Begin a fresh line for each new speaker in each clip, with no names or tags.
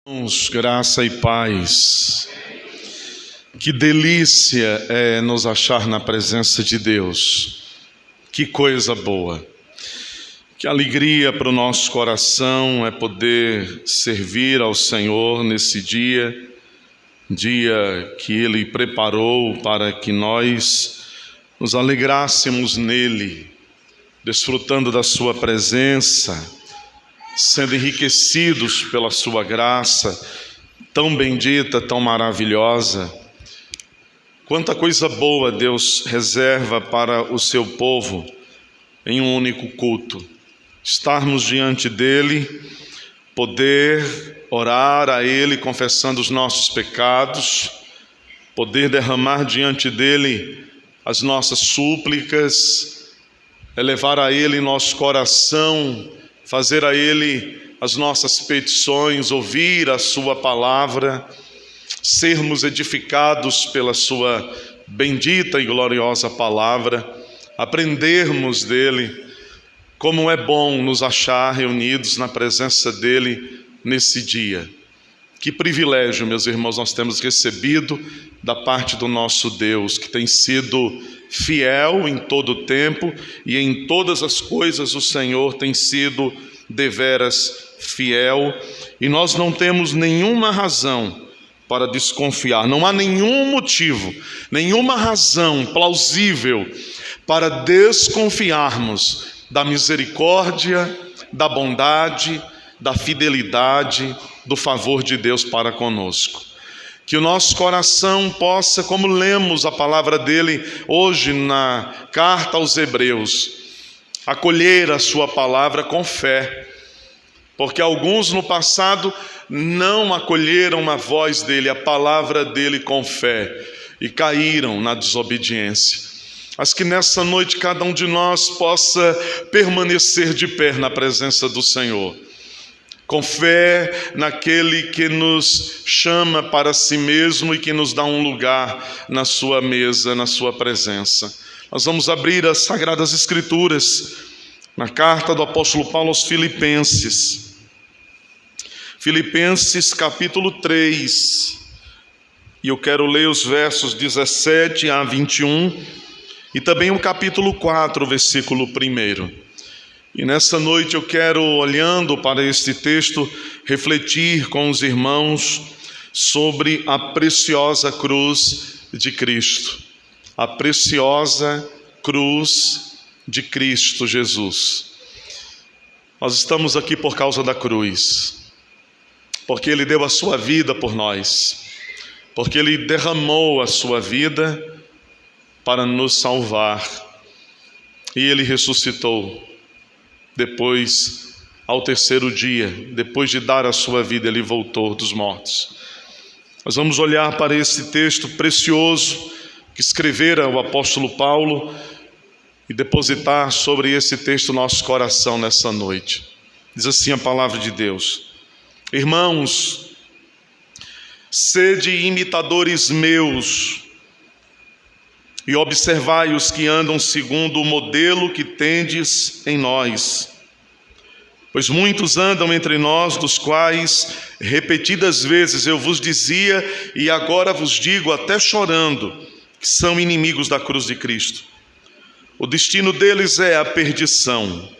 Irmãos, graça e paz. Que delícia é nos achar na presença de Deus. Que coisa boa. Que alegria para o nosso coração é poder servir ao Senhor nesse dia que Ele preparou para que nós nos alegrássemos nele, desfrutando da sua presença, sendo enriquecidos pela sua graça, tão bendita, tão maravilhosa. Quanta coisa boa Deus reserva para o seu povo em um único culto. Estarmos diante dEle, poder orar a Ele confessando os nossos pecados, poder derramar diante dEle as nossas súplicas, elevar a Ele nosso coração, fazer a Ele as nossas petições, ouvir a sua palavra, sermos edificados pela sua bendita e gloriosa palavra, aprendermos dele. Como é bom nos achar reunidos na presença dele nesse dia. Que privilégio, meus irmãos, nós temos recebido da parte do nosso Deus, que tem sido fiel em todo o tempo, e em todas as coisas o Senhor tem sido deveras fiel, e nós não temos nenhuma razão para desconfiar, não há nenhum motivo, nenhuma razão plausível para desconfiarmos da misericórdia, da bondade, da fidelidade, do favor de Deus para conosco. Que o nosso coração possa, como lemos a palavra dele hoje na carta aos Hebreus, acolher a sua palavra com fé, porque alguns no passado não acolheram a voz dele, a palavra dele com fé, e caíram na desobediência. Mas que nessa noite cada um de nós possa permanecer de pé na presença do Senhor, com fé naquele que nos chama para si mesmo e que nos dá um lugar na sua mesa, na sua presença. Nós vamos abrir as Sagradas Escrituras na carta do apóstolo Paulo aos Filipenses. Filipenses capítulo 3. E eu quero ler os versos 17 a 21 e também o capítulo 4, versículo 1. E nessa noite eu quero, olhando para este texto, refletir com os irmãos sobre a preciosa cruz de Cristo. A preciosa cruz de Cristo Jesus. Nós estamos aqui por causa da cruz, porque Ele deu a sua vida por nós, porque Ele derramou a sua vida para nos salvar, e Ele ressuscitou. Depois, ao terceiro dia, depois de dar a sua vida, Ele voltou dos mortos. Nós vamos olhar para esse texto precioso que escrevera o apóstolo Paulo e depositar sobre esse texto nosso coração nessa noite. Diz assim a palavra de Deus: Irmãos, sede imitadores meus e observai os que andam segundo o modelo que tendes em nós. Pois muitos andam entre nós, dos quais repetidas vezes eu vos dizia, e agora vos digo até chorando, que são inimigos da cruz de Cristo. O destino deles é a perdição,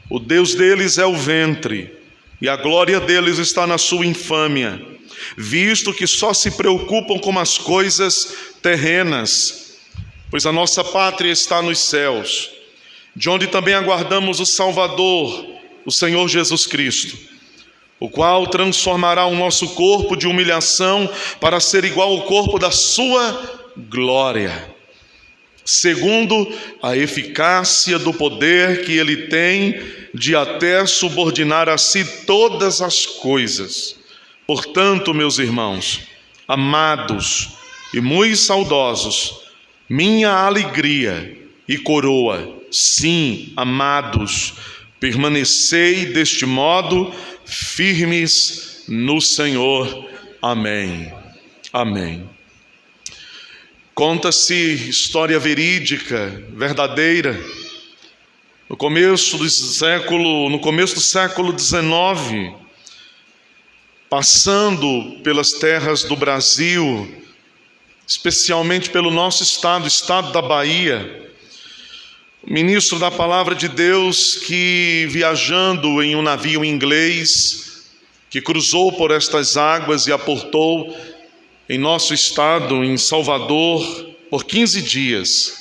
o Deus deles é o ventre, e a glória deles está na sua infâmia, visto que só se preocupam com as coisas terrenas. Pois a nossa pátria está nos céus, de onde também aguardamos o Salvador, o Senhor Jesus Cristo, o qual transformará o nosso corpo de humilhação para ser igual ao corpo da sua glória, segundo a eficácia do poder que Ele tem de até subordinar a si todas as coisas. Portanto, meus irmãos, amados e muito saudosos, minha alegria e coroa, sim, amados, permanecei deste modo firmes no Senhor. Amém. Amém. Conta-se história verídica, verdadeira, no começo do século XIX, passando pelas terras do Brasil, especialmente pelo nosso estado, o estado da Bahia, o ministro da Palavra de Deus que, viajando em um navio inglês, que cruzou por estas águas e aportou em nosso estado, em Salvador, por 15 dias,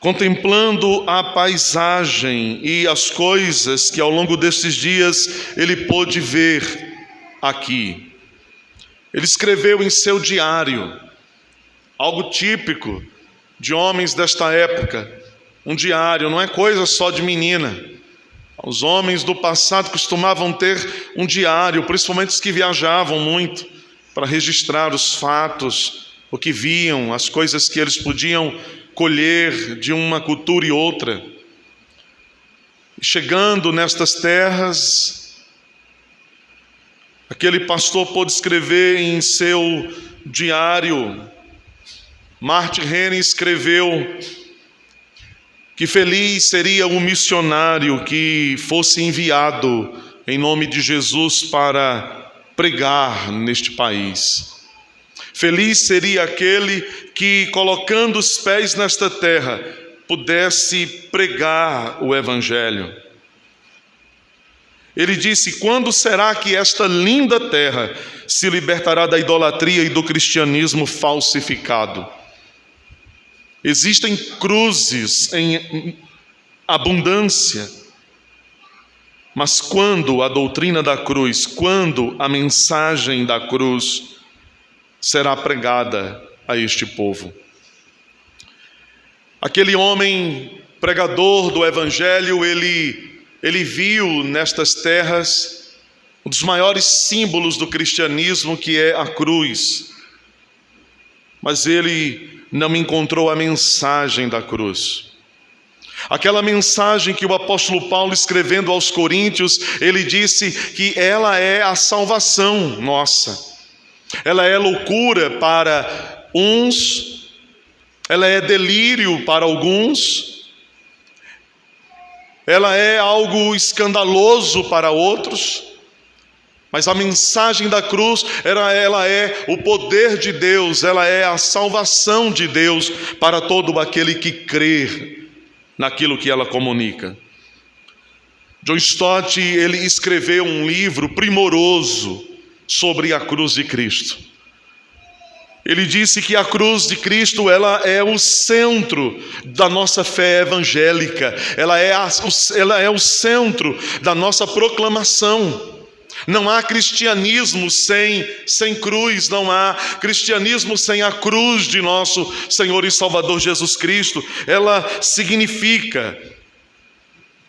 contemplando a paisagem e as coisas que ao longo destes dias ele pôde ver aqui. Ele escreveu em seu diário, algo típico de homens desta época. Um diário não é coisa só de menina. Os homens do passado costumavam ter um diário, principalmente os que viajavam muito, para registrar os fatos, o que viam, as coisas que eles podiam colher de uma cultura e outra. Chegando nestas terras, aquele pastor pôde escrever em seu diário. Martin Henry escreveu que feliz seria o missionário que fosse enviado em nome de Jesus para pregar neste país. Feliz seria aquele que, colocando os pés nesta terra, pudesse pregar o Evangelho. Ele disse: quando será que esta linda terra se libertará da idolatria e do cristianismo falsificado? Existem cruzes em abundância, mas quando a doutrina da cruz, quando a mensagem da cruz será pregada a este povo? Aquele homem pregador do Evangelho, ele viu nestas terras um dos maiores símbolos do cristianismo, que é a cruz. Mas ele não encontrou a mensagem da cruz. Aquela mensagem que o apóstolo Paulo, escrevendo aos Coríntios, ele disse que ela é a salvação nossa. Ela é loucura para uns, ela é delírio para alguns, ela é algo escandaloso para outros, mas a mensagem da cruz, ela é o poder de Deus, ela é a salvação de Deus para todo aquele que crê naquilo que ela comunica. John Stott, ele escreveu um livro primoroso sobre a cruz de Cristo. Ele disse que a cruz de Cristo, ela é o centro da nossa fé evangélica, ela é o centro da nossa proclamação. Não há cristianismo sem cruz, não há cristianismo sem a cruz de nosso Senhor e Salvador Jesus Cristo. Ela significa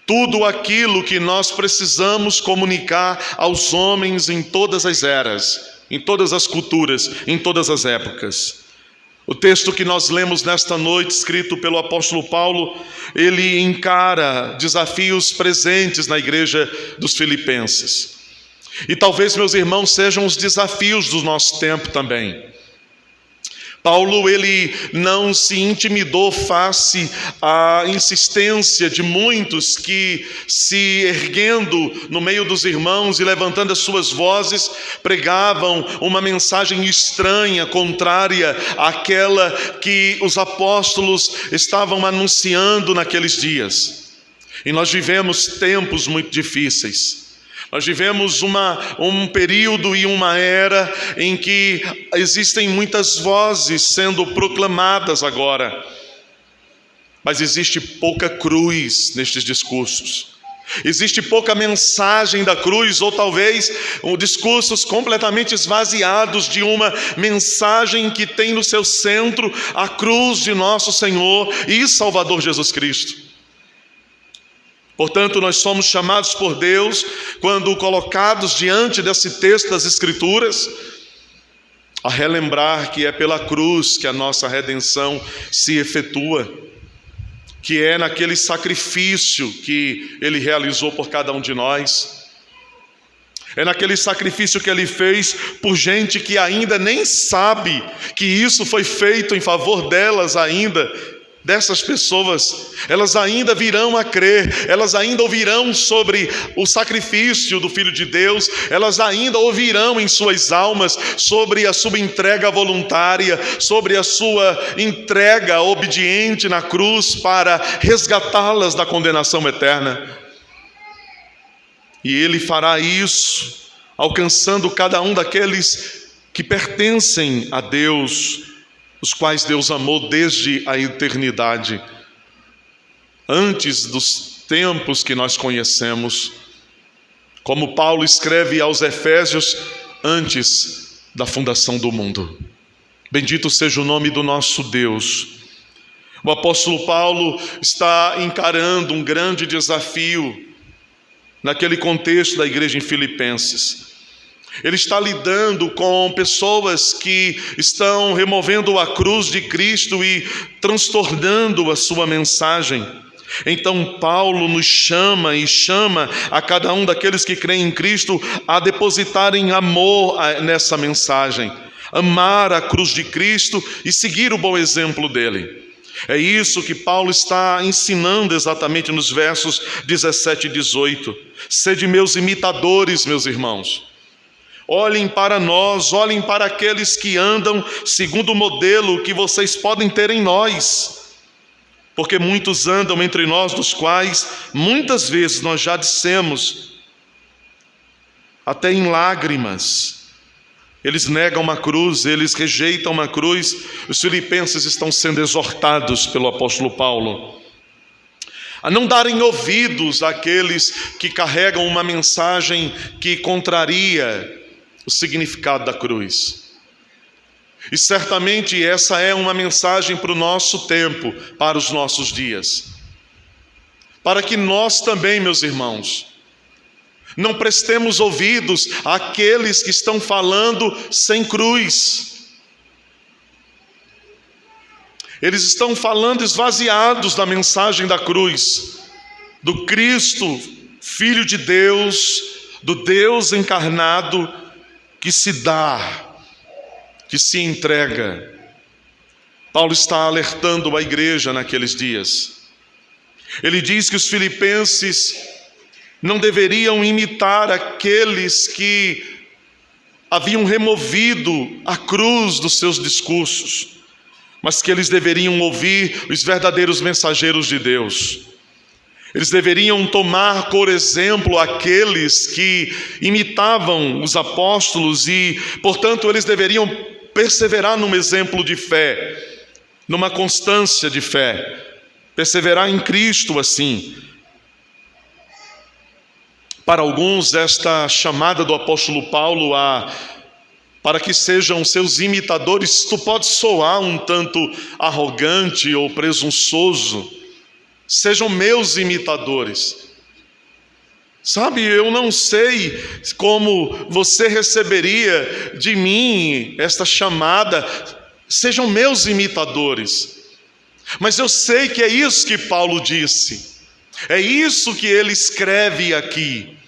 tudo aquilo que nós precisamos comunicar aos homens em todas as eras, em todas as culturas, em todas as épocas. O texto que nós lemos nesta noite, escrito pelo apóstolo Paulo, ele encara desafios presentes na igreja dos Filipenses. E talvez, meus irmãos, sejam os desafios do nosso tempo também. Paulo, ele não se intimidou face à insistência de muitos que, se erguendo no meio dos irmãos e levantando as suas vozes, pregavam uma mensagem estranha, contrária àquela que os apóstolos estavam anunciando naqueles dias. E nós vivemos tempos muito difíceis. Nós vivemos um período e uma era em que existem muitas vozes sendo proclamadas agora, mas existe pouca cruz nestes discursos. Existe pouca mensagem da cruz, ou talvez discursos completamente esvaziados de uma mensagem que tem no seu centro a cruz de nosso Senhor e Salvador Jesus Cristo. Portanto, nós somos chamados por Deus, quando colocados diante desse texto das Escrituras, a relembrar que é pela cruz que a nossa redenção se efetua, que é naquele sacrifício que Ele realizou por cada um de nós, é naquele sacrifício que Ele fez por gente que ainda nem sabe que isso foi feito em favor delas ainda, dessas pessoas, elas ainda virão a crer, elas ainda ouvirão sobre o sacrifício do Filho de Deus, elas ainda ouvirão em suas almas sobre a sua entrega voluntária, sobre a sua entrega obediente na cruz para resgatá-las da condenação eterna. E Ele fará isso, alcançando cada um daqueles que pertencem a Deus, os quais Deus amou desde a eternidade, antes dos tempos que nós conhecemos. Como Paulo escreve aos Efésios, antes da fundação do mundo. Bendito seja o nome do nosso Deus. O apóstolo Paulo está encarando um grande desafio naquele contexto da igreja em Filipenses. Ele está lidando com pessoas que estão removendo a cruz de Cristo e transtornando a sua mensagem. Então Paulo nos chama e chama a cada um daqueles que creem em Cristo a depositarem amor nessa mensagem, amar a cruz de Cristo e seguir o bom exemplo dele. É isso que Paulo está ensinando exatamente nos versos 17 e 18. Sede meus imitadores, meus irmãos. Olhem para nós, olhem para aqueles que andam segundo o modelo que vocês podem ter em nós. Porque muitos andam entre nós, dos quais muitas vezes nós já dissemos, até em lágrimas, eles negam uma cruz, eles rejeitam uma cruz. Os filipenses estão sendo exortados pelo apóstolo Paulo a não darem ouvidos àqueles que carregam uma mensagem que contraria o significado da cruz. E certamente essa é uma mensagem para o nosso tempo, para os nossos dias. Para que nós também, meus irmãos, não prestemos ouvidos àqueles que estão falando sem cruz. Eles estão falando esvaziados da mensagem da cruz, do Cristo, Filho de Deus, do Deus encarnado, que se dá, que se entrega. Paulo está alertando a igreja naqueles dias. Ele diz que os filipenses não deveriam imitar aqueles que haviam removido a cruz dos seus discursos, mas que eles deveriam ouvir os verdadeiros mensageiros de Deus. Eles deveriam tomar por exemplo aqueles que imitavam os apóstolos e, portanto, eles deveriam perseverar num exemplo de fé, numa constância de fé, perseverar em Cristo assim. Para alguns, esta chamada do apóstolo Paulo para que sejam seus imitadores, tu pode soar um tanto arrogante ou presunçoso. Sejam meus imitadores. Sabe, eu não sei como você receberia de mim esta chamada, sejam meus imitadores. Mas eu sei que é isso que Paulo disse, é isso que ele escreve aqui.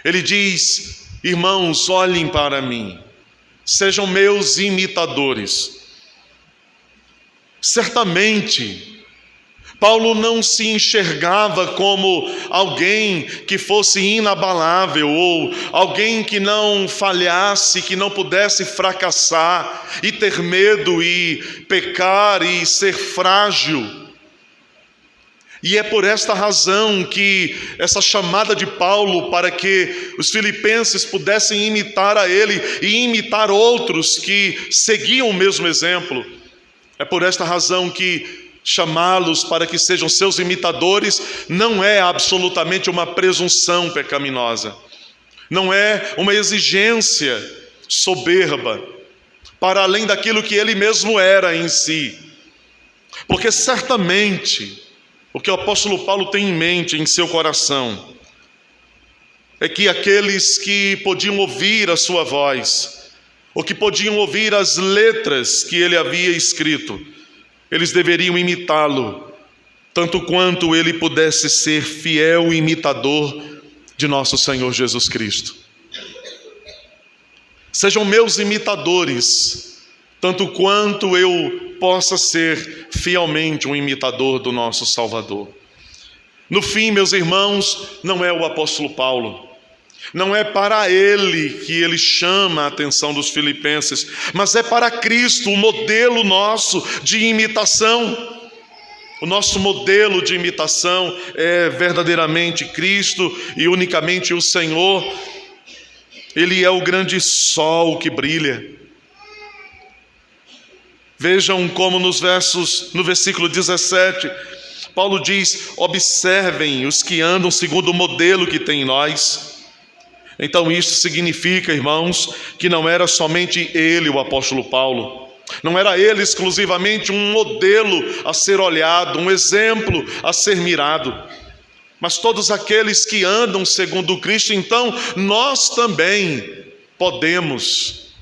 Ele diz, irmãos, olhem para mim, sejam meus imitadores. Certamente, Paulo não se enxergava como alguém que fosse inabalável, ou alguém que não falhasse, que não pudesse fracassar, e ter medo, e pecar, e ser frágil. E é por esta razão que essa chamada de Paulo para que os filipenses pudessem imitar a ele e imitar outros que seguiam o mesmo exemplo, é por esta razão que chamá-los para que sejam seus imitadores não é absolutamente uma presunção pecaminosa, não é uma exigência soberba, para além daquilo que ele mesmo era em si, porque certamente o que o apóstolo Paulo tem em mente em seu coração é que aqueles que podiam ouvir a sua voz, ou que podiam ouvir as letras que ele havia escrito, eles deveriam imitá-lo, tanto quanto ele pudesse ser fiel imitador de nosso Senhor Jesus Cristo. Sejam meus imitadores, tanto quanto eu possa ser fielmente um imitador do nosso Salvador. No fim, meus irmãos, não é o apóstolo Paulo, não é para ele que ele chama a atenção dos filipenses, mas é para Cristo, o modelo nosso de imitação. O nosso modelo de imitação é verdadeiramente Cristo e unicamente o Senhor. Ele é o grande sol que brilha. Vejam como no versículo 17, Paulo diz: observem os que andam segundo o modelo que tem em nós. Então isso significa, irmãos, que não era somente ele, o apóstolo Paulo, não era ele exclusivamente um modelo a ser olhado, um exemplo a ser mirado, mas todos aqueles que andam segundo Cristo. Então nós também podemos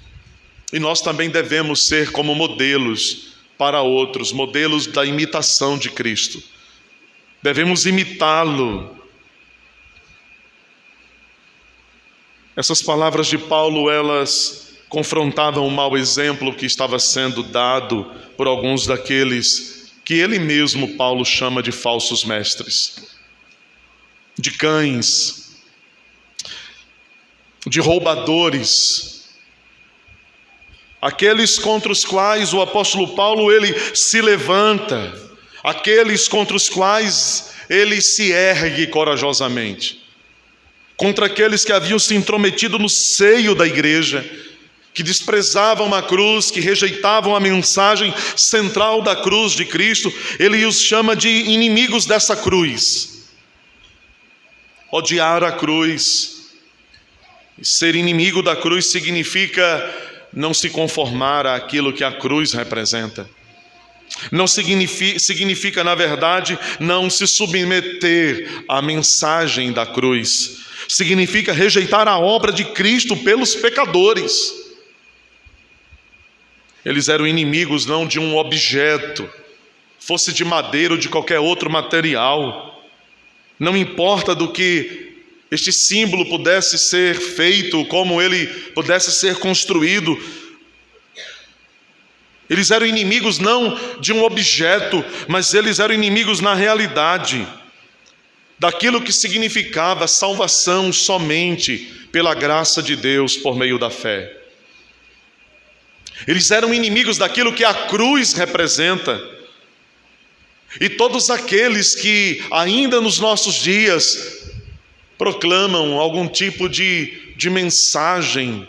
e nós também devemos ser como modelos para outros, modelos da imitação de Cristo. Devemos imitá-lo. Essas palavras de Paulo, elas confrontavam o mau exemplo que estava sendo dado por alguns daqueles que ele mesmo, Paulo, chama de falsos mestres, de cães, de roubadores, aqueles contra os quais o apóstolo Paulo ele se levanta, aqueles contra os quais ele se ergue corajosamente, contra aqueles que haviam se intrometido no seio da igreja, que desprezavam a cruz, que rejeitavam a mensagem central da cruz de Cristo. Ele os chama de inimigos dessa cruz. Odiar a cruz, ser inimigo da cruz, significa não se conformar àquilo que a cruz representa. Não significa, na verdade, não se submeter à mensagem da cruz. Significa rejeitar a obra de Cristo pelos pecadores. Eles eram inimigos não de um objeto, fosse de madeira ou de qualquer outro material. Não importa do que este símbolo pudesse ser feito, como ele pudesse ser construído. Eles eram inimigos não de um objeto, mas eles eram inimigos na realidade daquilo que significava salvação somente pela graça de Deus por meio da fé. Eles eram inimigos daquilo que a cruz representa. E todos aqueles que ainda nos nossos dias proclamam algum tipo de mensagem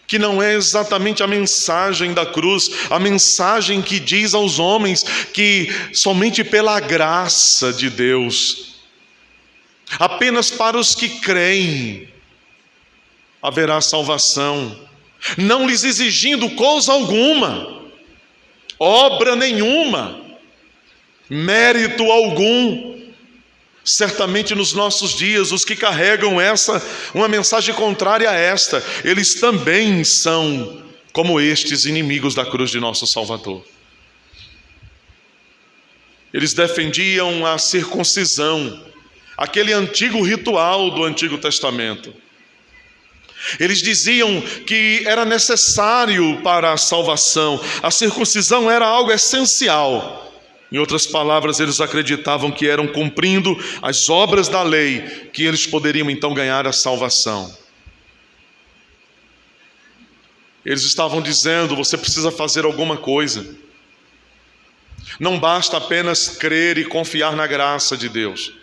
que não é exatamente a mensagem da cruz, a mensagem que diz aos homens que somente pela graça de Deus, apenas para os que creem, haverá salvação, não lhes exigindo coisa alguma, obra nenhuma, mérito algum. Certamente nos nossos dias, os que carregam uma mensagem contrária a esta, eles também são como estes inimigos da cruz de nosso Salvador. Eles defendiam a circuncisão, aquele antigo ritual do Antigo Testamento. Eles diziam que era necessário para a salvação, a circuncisão era algo essencial. Em outras palavras, eles acreditavam que eram cumprindo as obras da lei que eles poderiam então ganhar a salvação. Eles estavam dizendo: você precisa fazer alguma coisa. Não basta apenas crer e confiar na graça de Deus.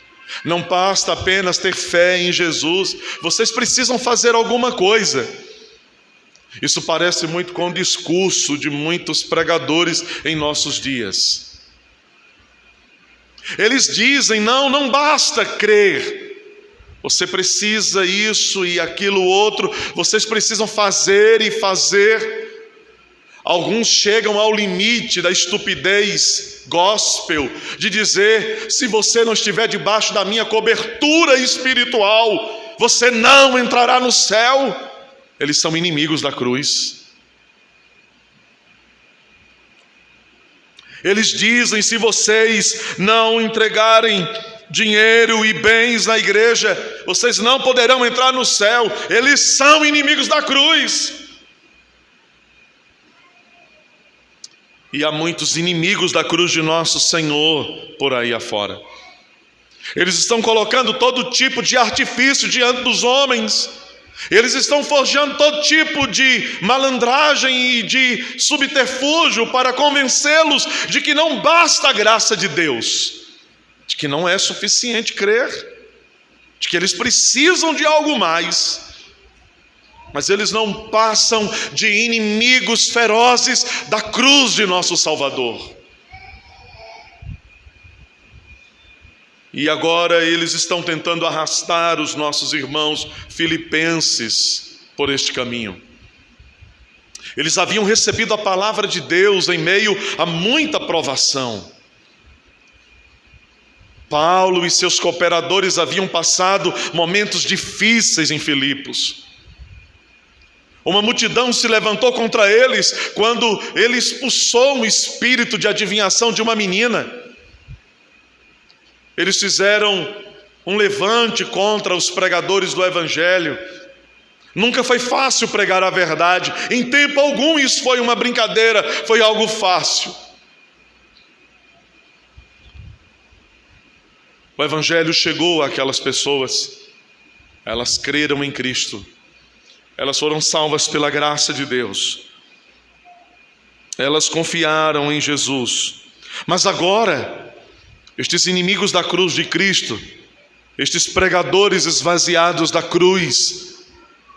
Não basta apenas ter fé em Jesus. Vocês precisam fazer alguma coisa. Isso parece muito com o discurso de muitos pregadores em nossos dias. Eles dizem: não basta crer. Você precisa isso e aquilo outro. Vocês precisam fazer e fazer. Alguns chegam ao limite da estupidez gospel, de dizer: se você não estiver debaixo da minha cobertura espiritual, você não entrará no céu. Eles são inimigos da cruz. Eles dizem: se vocês não entregarem dinheiro e bens na igreja, vocês não poderão entrar no céu. Eles são inimigos da cruz. E há muitos inimigos da cruz de nosso Senhor por aí afora. Eles estão colocando todo tipo de artifício diante dos homens. Eles estão forjando todo tipo de malandragem e de subterfúgio para convencê-los de que não basta a graça de Deus, de que não é suficiente crer, de que eles precisam de algo mais. Mas eles não passam de inimigos ferozes da cruz de nosso Salvador. E agora eles estão tentando arrastar os nossos irmãos filipenses por este caminho. Eles haviam recebido a palavra de Deus em meio a muita provação. Paulo e seus cooperadores haviam passado momentos difíceis em Filipos. Uma multidão se levantou contra eles quando ele expulsou um espírito de adivinhação de uma menina. Eles fizeram um levante contra os pregadores do Evangelho. Nunca foi fácil pregar a verdade. Em tempo algum isso foi uma brincadeira, foi algo fácil. O Evangelho chegou àquelas pessoas. Elas creram em Cristo. Elas foram salvas pela graça de Deus. Elas confiaram em Jesus. Mas agora, estes inimigos da cruz de Cristo, estes pregadores esvaziados da cruz,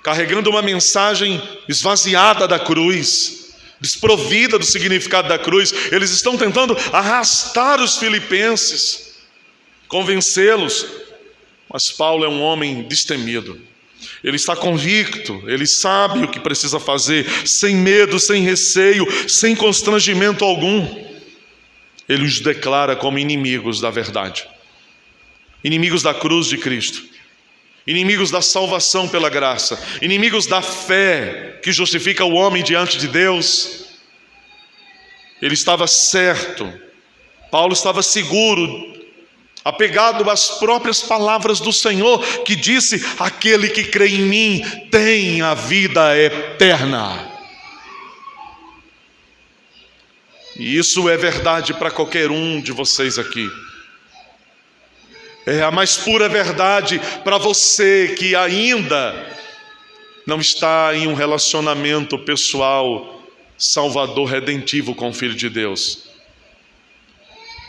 carregando uma mensagem esvaziada da cruz, desprovida do significado da cruz, eles estão tentando arrastar os filipenses, convencê-los. Mas Paulo é um homem destemido. Ele está convicto, ele sabe o que precisa fazer, sem medo, sem receio, sem constrangimento algum. Ele os declara como inimigos da verdade, inimigos da cruz de Cristo, inimigos da salvação pela graça, inimigos da fé que justifica o homem diante de Deus. Ele estava certo, Paulo estava seguro, apegado às próprias palavras do Senhor, que disse: aquele que crê em mim tem a vida eterna. E isso é verdade para qualquer um de vocês aqui. É a mais pura verdade para você que ainda não está em um relacionamento pessoal, salvador, redentivo com o Filho de Deus.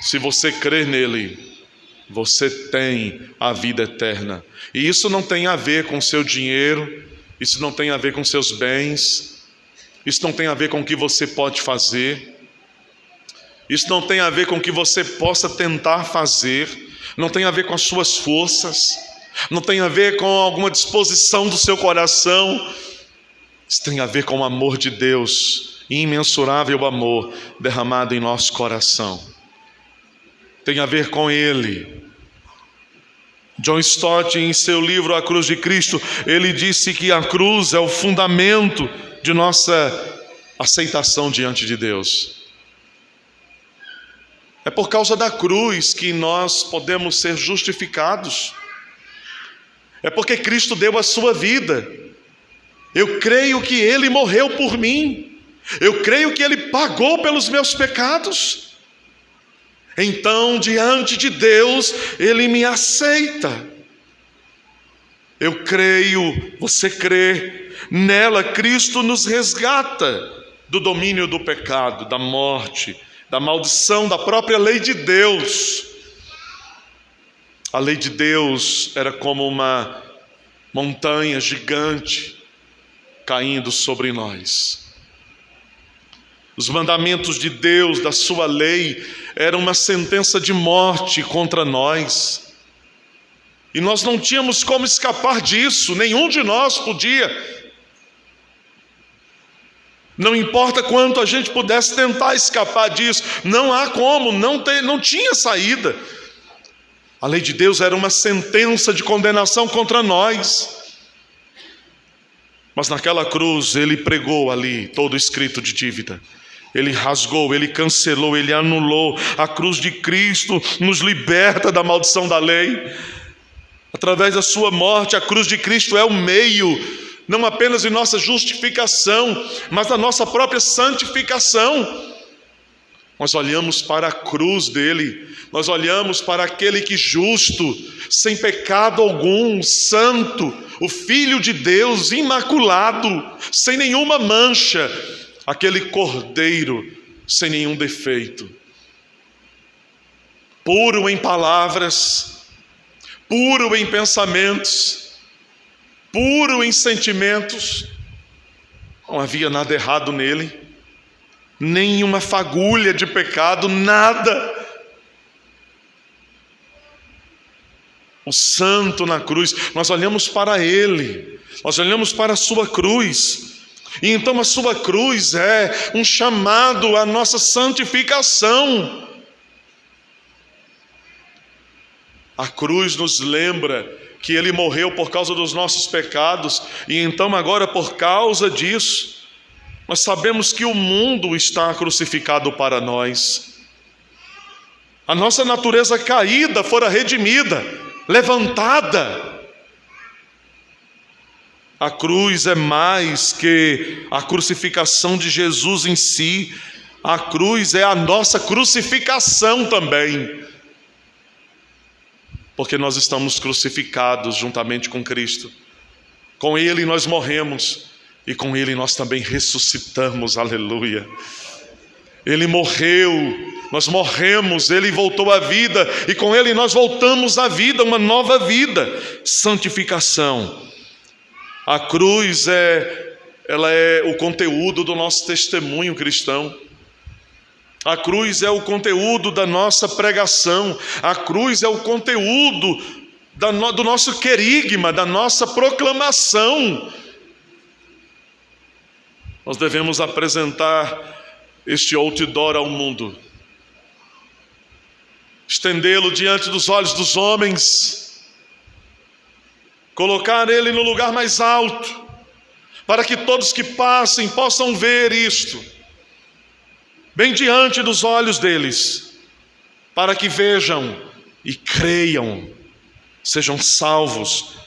Se você crer nele, você tem a vida eterna. E isso não tem a ver com seu dinheiro, isso não tem a ver com seus bens, isso não tem a ver com o que você pode fazer. Isso não tem a ver com o que você possa tentar fazer, não tem a ver com as suas forças, não tem a ver com alguma disposição do seu coração. Isso tem a ver com o amor de Deus, imensurável amor derramado em nosso coração. Tem a ver com Ele. John Stott, em seu livro A Cruz de Cristo, ele disse que a cruz é o fundamento de nossa aceitação diante de Deus. É por causa da cruz que nós podemos ser justificados. É porque Cristo deu a sua vida. Eu creio que Ele morreu por mim. Eu creio que Ele pagou pelos meus pecados. Então, diante de Deus, Ele me aceita. Eu creio, você crê. Nela, Cristo nos resgata do domínio do pecado, da morte, da maldição, da própria lei de Deus. A lei de Deus era como uma montanha gigante caindo sobre nós. Os mandamentos de Deus, da sua lei, eram uma sentença de morte contra nós. E nós não tínhamos como escapar disso, nenhum de nós podia. Não importa quanto a gente pudesse tentar escapar disso, não há como, não tinha saída. A lei de Deus era uma sentença de condenação contra nós. Mas naquela cruz Ele pregou ali todo o escrito de dívida. Ele rasgou, Ele cancelou, Ele anulou. A cruz de Cristo nos liberta da maldição da lei. Através da sua morte, a cruz de Cristo é o meio, não apenas de nossa justificação, mas da nossa própria santificação. Nós olhamos para a cruz dele, nós olhamos para aquele que justo, sem pecado algum, santo, o Filho de Deus, imaculado, sem nenhuma mancha, aquele Cordeiro sem nenhum defeito, puro em palavras, puro em pensamentos, puro em sentimentos. Não havia nada errado nele, nenhuma fagulha de pecado, nada. O santo na cruz, nós olhamos para ele, nós olhamos para a sua cruz, e então a sua cruz é um chamado à nossa santificação. A cruz nos lembra que ele morreu por causa dos nossos pecados, e então agora por causa disso, nós sabemos que o mundo está crucificado para nós. A nossa natureza caída fora redimida, levantada. A cruz é mais que a crucificação de Jesus em si. A cruz é a nossa crucificação também, porque nós estamos crucificados juntamente com Cristo. Com Ele nós morremos e com Ele nós também ressuscitamos, aleluia. Ele morreu, nós morremos, Ele voltou à vida e com Ele nós voltamos à vida, uma nova vida, santificação. A cruz ela é o conteúdo do nosso testemunho cristão. A cruz é o conteúdo da nossa pregação. A cruz é o conteúdo do nosso querigma, da nossa proclamação. Nós devemos apresentar este outdoor ao mundo, estendê-lo diante dos olhos dos homens, colocar ele no lugar mais alto, para que todos que passem possam ver isto, bem diante dos olhos deles, para que vejam e creiam, sejam salvos.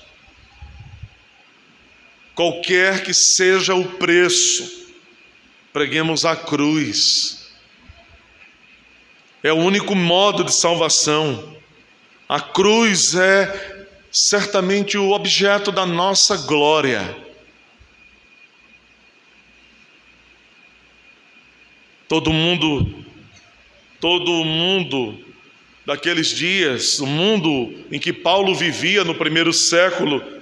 Qualquer que seja o preço, preguemos a cruz. É o único modo de salvação. A cruz é certamente o objeto da nossa glória. Todo mundo daqueles dias, o mundo em que Paulo vivia no primeiro século,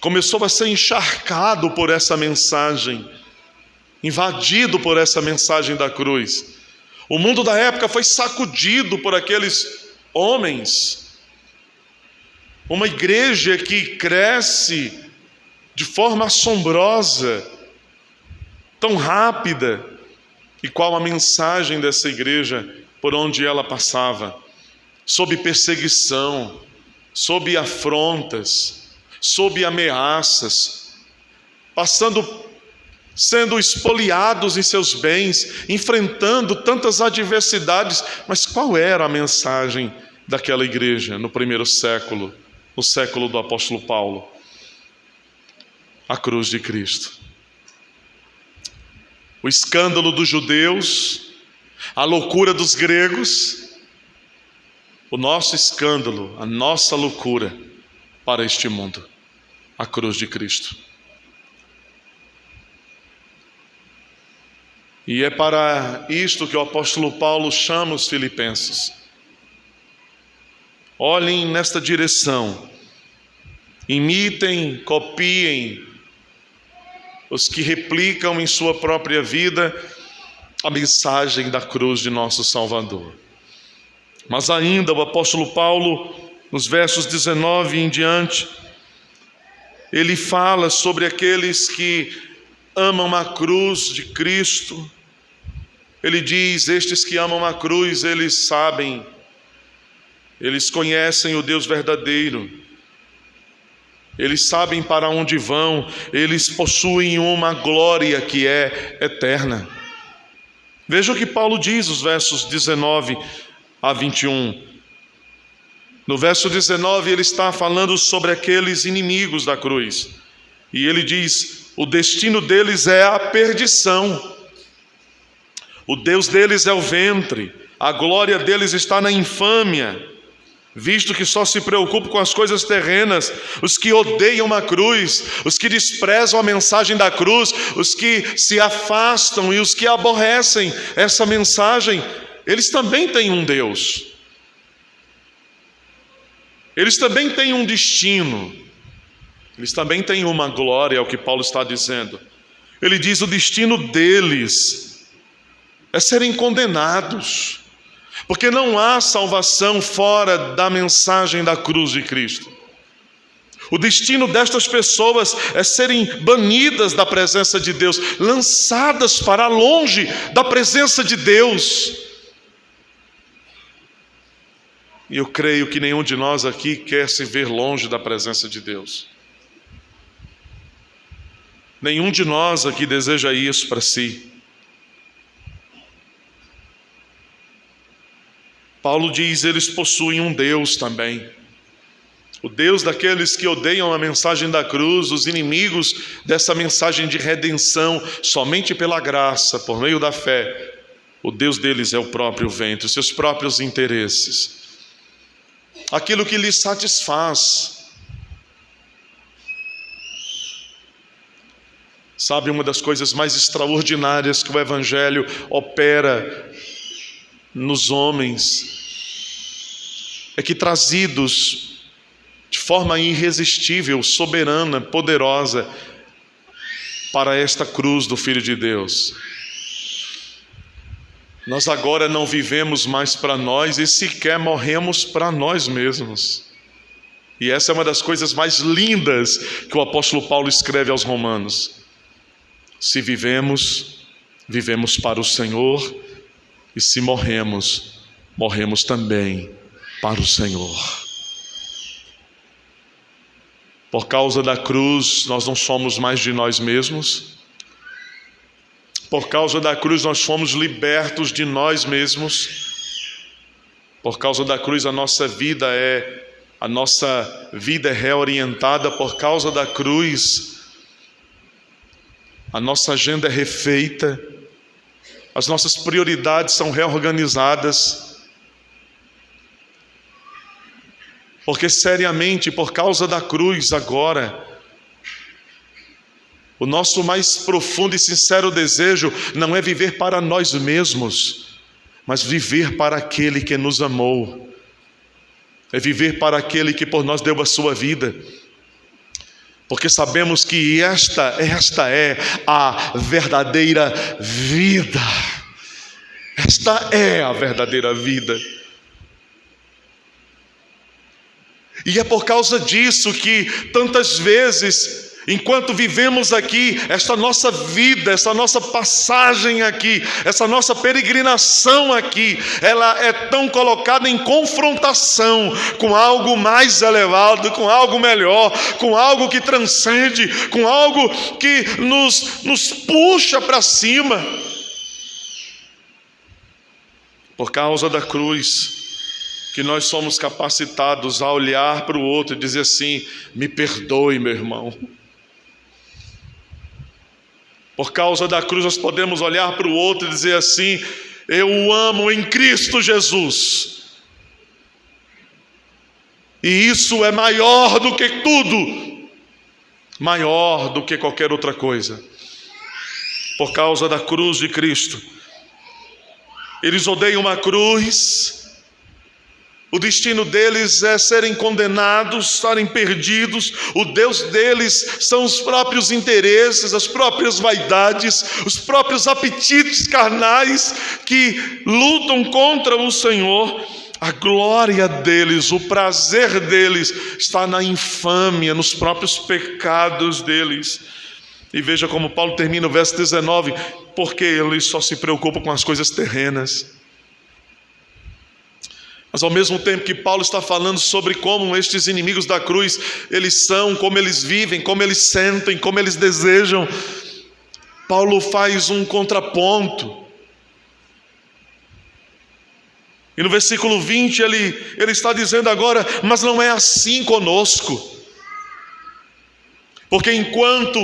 começou a ser encharcado por essa mensagem, invadido por essa mensagem da cruz. O mundo da época foi sacudido por aqueles homens. Uma igreja que cresce de forma assombrosa, tão rápida. E qual a mensagem dessa igreja por onde ela passava? Sob perseguição, sob afrontas, sob ameaças, sendo espoliados em seus bens, enfrentando tantas adversidades. Mas qual era a mensagem daquela igreja no primeiro século, no século do apóstolo Paulo? A cruz de Cristo. O escândalo dos judeus, a loucura dos gregos, o nosso escândalo, a nossa loucura para este mundo, a cruz de Cristo. E é para isto que o apóstolo Paulo chama os filipenses. Olhem nesta direção, imitem, copiem os que replicam em sua própria vida a mensagem da cruz de nosso Salvador. Mas ainda o apóstolo Paulo, nos versos 19 em diante, ele fala sobre aqueles que amam a cruz de Cristo. Ele diz: estes que amam a cruz, eles sabem, eles conhecem o Deus verdadeiro, eles sabem para onde vão, eles possuem uma glória que é eterna. Veja o que Paulo diz, os versos 19 a 21. No verso 19 ele está falando sobre aqueles inimigos da cruz, e ele diz: o destino deles é a perdição. O Deus deles é o ventre, a glória deles está na infâmia, visto que só se preocupam com as coisas terrenas. Os que odeiam a cruz, os que desprezam a mensagem da cruz, os que se afastam e os que aborrecem essa mensagem, eles também têm um Deus, eles também têm um destino, eles também têm uma glória, é o que Paulo está dizendo. Ele diz: o destino deles é serem condenados, porque não há salvação fora da mensagem da cruz de Cristo. O destino destas pessoas é serem banidas da presença de Deus, lançadas para longe da presença de Deus. E eu creio que nenhum de nós aqui quer se ver longe da presença de Deus. Nenhum de nós aqui deseja isso para si. Paulo diz: eles possuem um Deus também. O Deus daqueles que odeiam a mensagem da cruz, os inimigos dessa mensagem de redenção, somente pela graça, por meio da fé. O Deus deles é o próprio ventre, os seus próprios interesses, aquilo que lhes satisfaz. Sabe, uma das coisas mais extraordinárias que o Evangelho opera nos homens é que, trazidos de forma irresistível, soberana, poderosa, para esta cruz do Filho de Deus, nós agora não vivemos mais para nós e sequer morremos para nós mesmos. E essa é uma das coisas mais lindas que o apóstolo Paulo escreve aos Romanos. Se vivemos, vivemos para o Senhor, e se morremos, morremos também para o Senhor. Por causa da cruz, nós não somos mais de nós mesmos. Por causa da cruz, nós fomos libertos de nós mesmos. Por causa da cruz, a nossa vida é reorientada. Por causa da cruz, a nossa agenda é refeita, as nossas prioridades são reorganizadas, porque seriamente, por causa da cruz agora, o nosso mais profundo e sincero desejo não é viver para nós mesmos, mas viver para aquele que nos amou, é viver para aquele que por nós deu a sua vida. Porque sabemos que esta é a verdadeira vida. Esta é a verdadeira vida. E é por causa disso que tantas vezes, enquanto vivemos aqui, esta nossa vida, essa nossa passagem aqui, essa nossa peregrinação aqui, ela é tão colocada em confrontação com algo mais elevado, com algo melhor, com algo que transcende, com algo que nos puxa para cima. Por causa da cruz, que nós somos capacitados a olhar para o outro e dizer assim: me perdoe, meu irmão. Por causa da cruz nós podemos olhar para o outro e dizer assim: eu o amo em Cristo Jesus. E isso é maior do que tudo, maior do que qualquer outra coisa. Por causa da cruz de Cristo, eles odeiam a cruz. O destino deles é serem condenados, estarem perdidos. O Deus deles são os próprios interesses, as próprias vaidades, os próprios apetites carnais que lutam contra o Senhor. A glória deles, o prazer deles está na infâmia, nos próprios pecados deles. E veja como Paulo termina o verso 19: porque eles só se preocupam com as coisas terrenas. Mas ao mesmo tempo que Paulo está falando sobre como estes inimigos da cruz, eles são, como eles vivem, como eles sentem, como eles desejam, Paulo faz um contraponto. E no versículo 20 ele está dizendo agora: mas não é assim conosco. Porque enquanto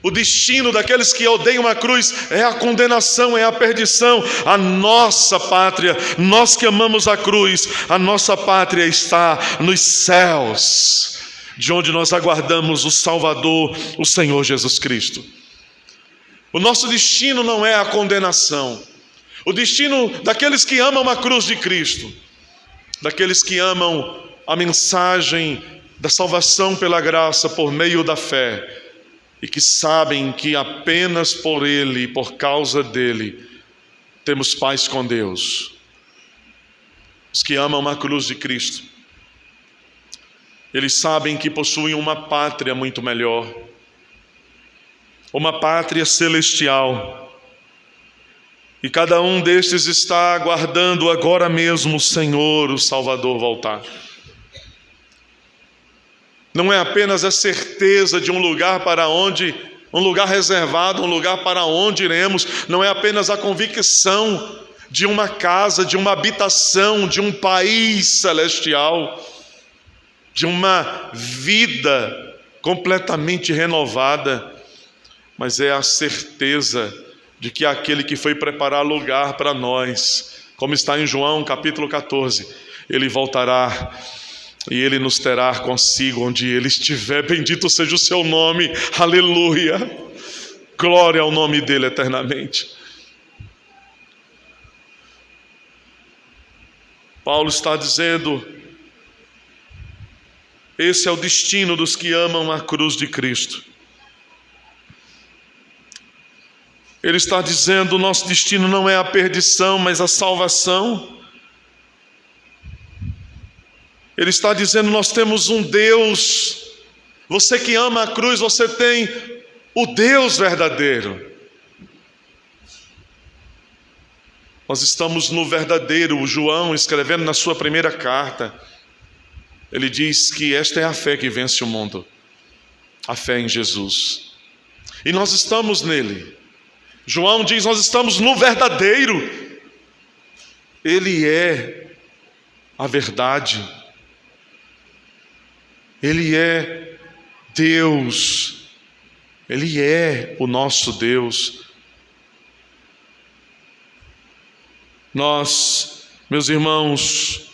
O destino daqueles que odeiam a cruz é a condenação, é a perdição. A nossa pátria, nós que amamos a cruz, a nossa pátria está nos céus, de onde nós aguardamos o Salvador, o Senhor Jesus Cristo. O nosso destino não é a condenação. O destino daqueles que amam a cruz de Cristo, daqueles que amam a mensagem da salvação pela graça por meio da fé, e que sabem que apenas por Ele, por causa dEle, temos paz com Deus. Os que amam a cruz de Cristo, eles sabem que possuem uma pátria muito melhor, uma pátria celestial, e cada um destes está aguardando agora mesmo o Senhor, o Salvador, voltar. Não é apenas a certeza de um lugar reservado, um lugar para onde iremos. Não é apenas a convicção de uma casa, de uma habitação, de um país celestial, de uma vida completamente renovada, mas é a certeza de que aquele que foi preparar lugar para nós, como está em João capítulo 14, Ele voltará e Ele nos terá consigo onde Ele estiver. Bendito seja o seu nome, aleluia, glória ao nome dEle eternamente. Paulo está dizendo, esse é o destino dos que amam a cruz de Cristo. Ele está dizendo, o nosso destino não é a perdição, mas a salvação. Ele está dizendo, nós temos um Deus. Você que ama a cruz, você tem o Deus verdadeiro. Nós estamos no verdadeiro. O João, escrevendo na sua primeira carta, ele diz que esta é a fé que vence o mundo, a fé em Jesus. E nós estamos nele. João diz, nós estamos no verdadeiro. Ele é a verdade. Ele é Deus, Ele é o nosso Deus. Nós, meus irmãos,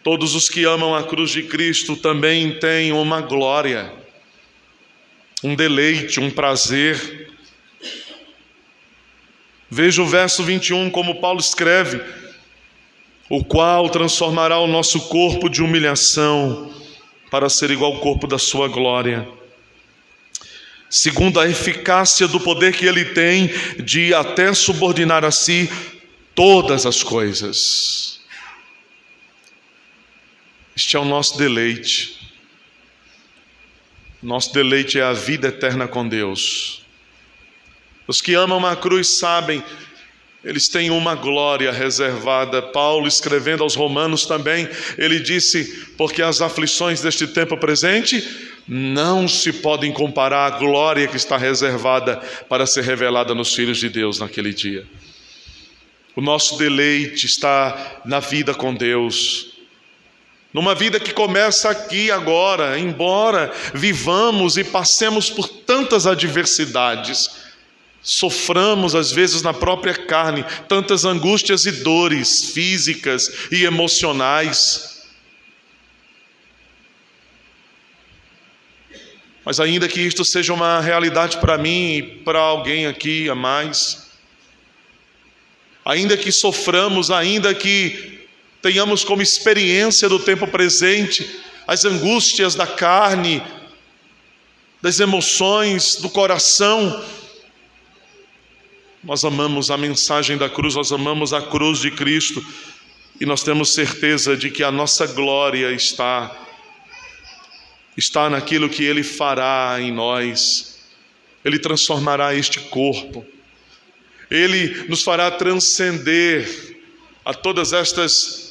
todos os que amam a cruz de Cristo também têm uma glória, um deleite, um prazer. Veja o verso 21, como Paulo escreve, o qual transformará o nosso corpo de humilhação para ser igual ao corpo da sua glória, segundo a eficácia do poder que Ele tem de até subordinar a si todas as coisas. Este é o nosso deleite. Nosso deleite é a vida eterna com Deus. Os que amam a cruz sabem, eles têm uma glória reservada. Paulo, escrevendo aos Romanos também, ele disse, porque as aflições deste tempo presente não se podem comparar à glória que está reservada para ser revelada nos filhos de Deus naquele dia. O nosso deleite está na vida com Deus, numa vida que começa aqui agora, embora vivamos e passemos por tantas adversidades, soframos às vezes na própria carne tantas angústias e dores físicas e emocionais, mas ainda que isto seja uma realidade para mim e para alguém aqui a mais, ainda que soframos, ainda que tenhamos como experiência do tempo presente as angústias da carne, das emoções, do coração, nós amamos a mensagem da cruz, nós amamos a cruz de Cristo, e nós temos certeza de que a nossa glória está naquilo que Ele fará em nós. Ele transformará este corpo, Ele nos fará transcender a todas estas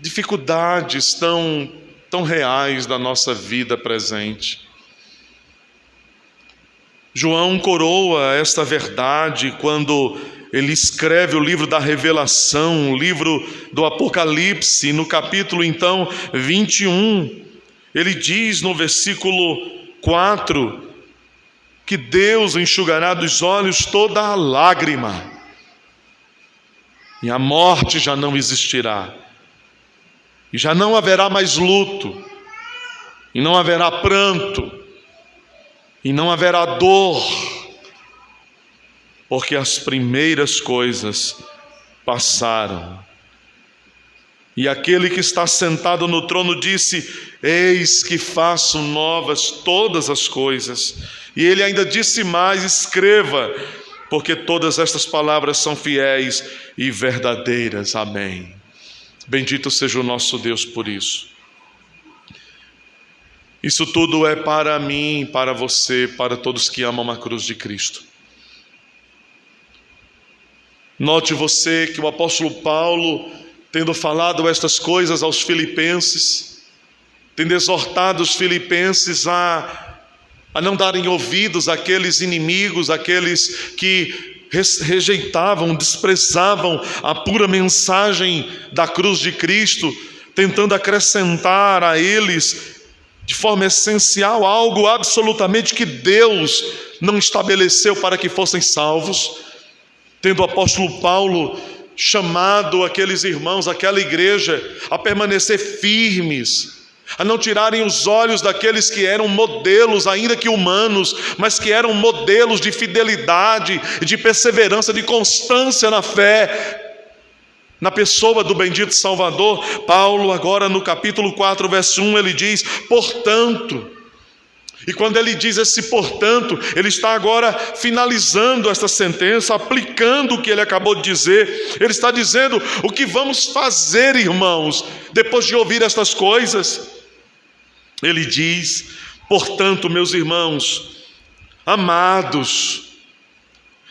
dificuldades tão reais da nossa vida presente. João coroa esta verdade quando ele escreve o livro da Revelação, o livro do Apocalipse, no capítulo então 21, ele diz no versículo 4, que Deus enxugará dos olhos toda a lágrima, e a morte já não existirá, e já não haverá mais luto, e não haverá pranto, e não haverá dor, porque as primeiras coisas passaram. E aquele que está sentado no trono disse: eis que faço novas todas as coisas. E ele ainda disse mais: escreva, porque todas estas palavras são fiéis e verdadeiras. Amém. Bendito seja o nosso Deus por isso. Isso tudo é para mim, para você, para todos que amam a cruz de Cristo. Note você que o apóstolo Paulo, tendo falado estas coisas aos filipenses, tendo exortado os filipenses a não darem ouvidos àqueles inimigos, àqueles que rejeitavam, desprezavam a pura mensagem da cruz de Cristo, tentando acrescentar a eles de forma essencial algo absolutamente que Deus não estabeleceu para que fossem salvos. Tendo o apóstolo Paulo chamado aqueles irmãos, aquela igreja, a permanecer firmes, a não tirarem os olhos daqueles que eram modelos, ainda que humanos, mas que eram modelos de fidelidade, de perseverança, de constância na fé, na pessoa do bendito Salvador. Paulo agora no capítulo 4, verso 1, ele diz: portanto. E quando ele diz esse portanto, ele está agora finalizando esta sentença, aplicando o que ele acabou de dizer. Ele está dizendo: o que vamos fazer, irmãos, depois de ouvir estas coisas? Ele diz: portanto, meus irmãos, amados,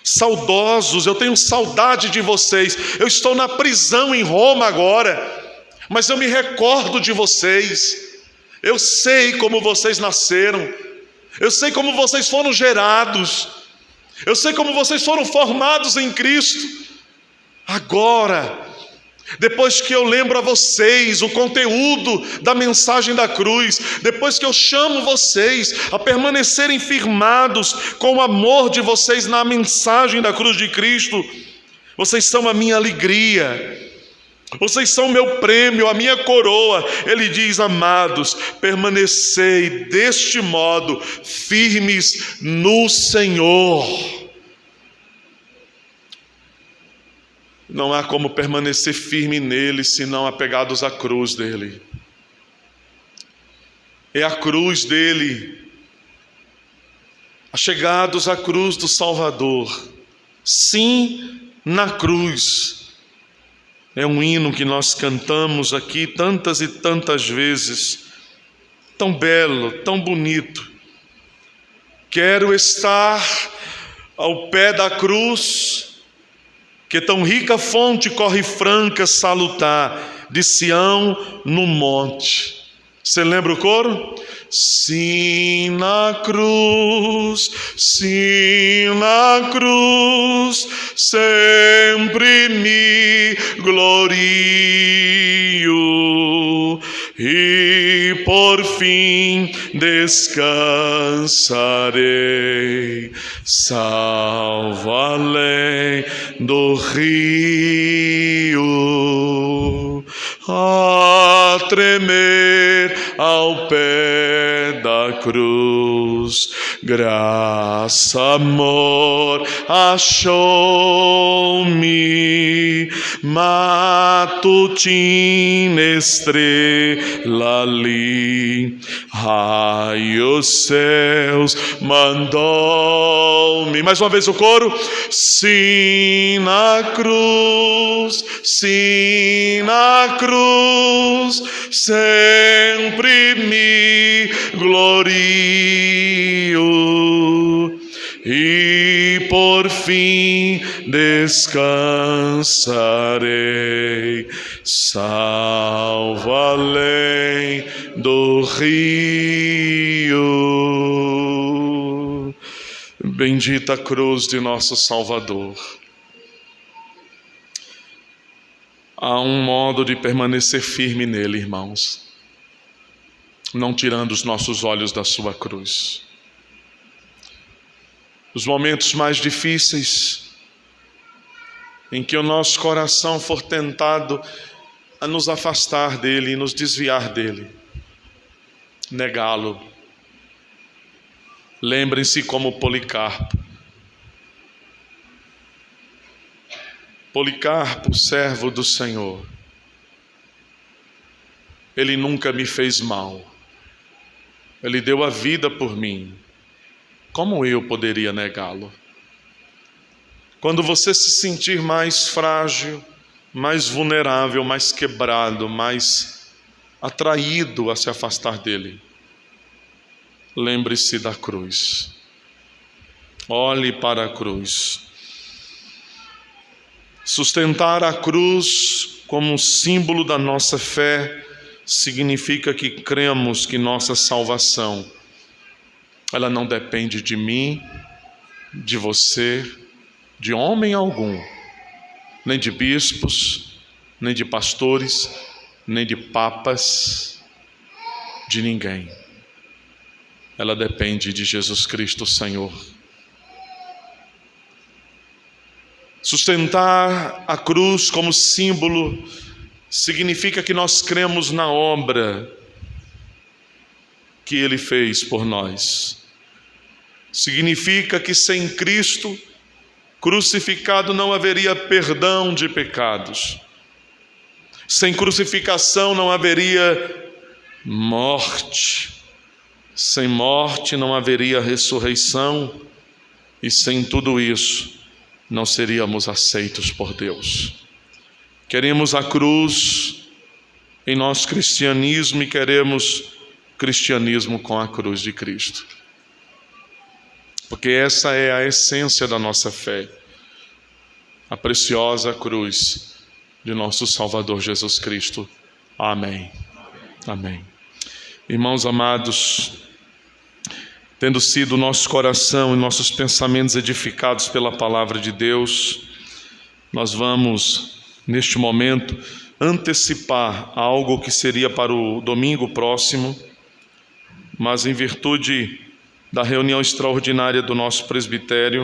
saudosos, eu tenho saudade de vocês. Eu estou na prisão em Roma agora, mas eu me recordo de vocês. Eu sei como vocês nasceram, eu sei como vocês foram gerados, eu sei como vocês foram formados em Cristo. Agora, depois que eu lembro a vocês o conteúdo da mensagem da cruz, depois que eu chamo vocês a permanecerem firmados com o amor de vocês na mensagem da cruz de Cristo, vocês são a minha alegria, vocês são o meu prêmio, a minha coroa. Ele diz: amados, permanecei deste modo, firmes no Senhor. Não há como permanecer firme nele, senão apegados à cruz dele. É a cruz dele, achegados à cruz do Salvador. Sim, na cruz. É um hino que nós cantamos aqui tantas e tantas vezes, tão belo, tão bonito. Quero estar ao pé da cruz, que tão rica fonte corre franca salutar, de Sião no monte. Você lembra o coro? Sim, na cruz, sempre me glorio, e por fim descansarei, salvo além do rio, a tremer ao pé da cruz. Graça, amor, achou-me, matutina estrela ali, raios céus mandou-me. Mais uma vez o coro. Sim, na cruz, sempre me glorio, e por fim descansarei, salvo além do rio. Bendita cruz de nosso Salvador. Há um modo de permanecer firme nele, irmãos, não tirando os nossos olhos da sua cruz. os momentos mais difíceis, em que o nosso coração for tentado a nos afastar dele e nos desviar dele, negá-lo. Lembrem-se como Policarpo. Policarpo, servo do Senhor, ele nunca me fez mal. Ele deu a vida por mim. Como eu poderia negá-lo? Quando você se sentir mais frágil, mais vulnerável, mais quebrado, mais atraído a se afastar dele, lembre-se da cruz. Olhe para a cruz. Sustentar a cruz como um símbolo da nossa fé significa que cremos que nossa salvação, ela não depende de mim, de você, de homem algum, nem de bispos, nem de pastores, nem de papas, de ninguém. Ela depende de Jesus Cristo, Senhor. Sustentar a cruz como símbolo significa que nós cremos na obra que Ele fez por nós. Significa que sem Cristo crucificado não haveria perdão de pecados. Sem crucificação não haveria morte. Sem morte não haveria ressurreição. E sem tudo isso não seríamos aceitos por Deus. Queremos a cruz em nosso cristianismo e queremos cristianismo com a cruz de Cristo. Porque essa é a essência da nossa fé. A preciosa cruz de nosso Salvador Jesus Cristo. Amém. Amém. Irmãos amados, tendo sido nosso coração e nossos pensamentos edificados pela palavra de Deus, nós vamos, neste momento, antecipar algo que seria para o domingo próximo, mas em virtude da reunião extraordinária do nosso presbitério,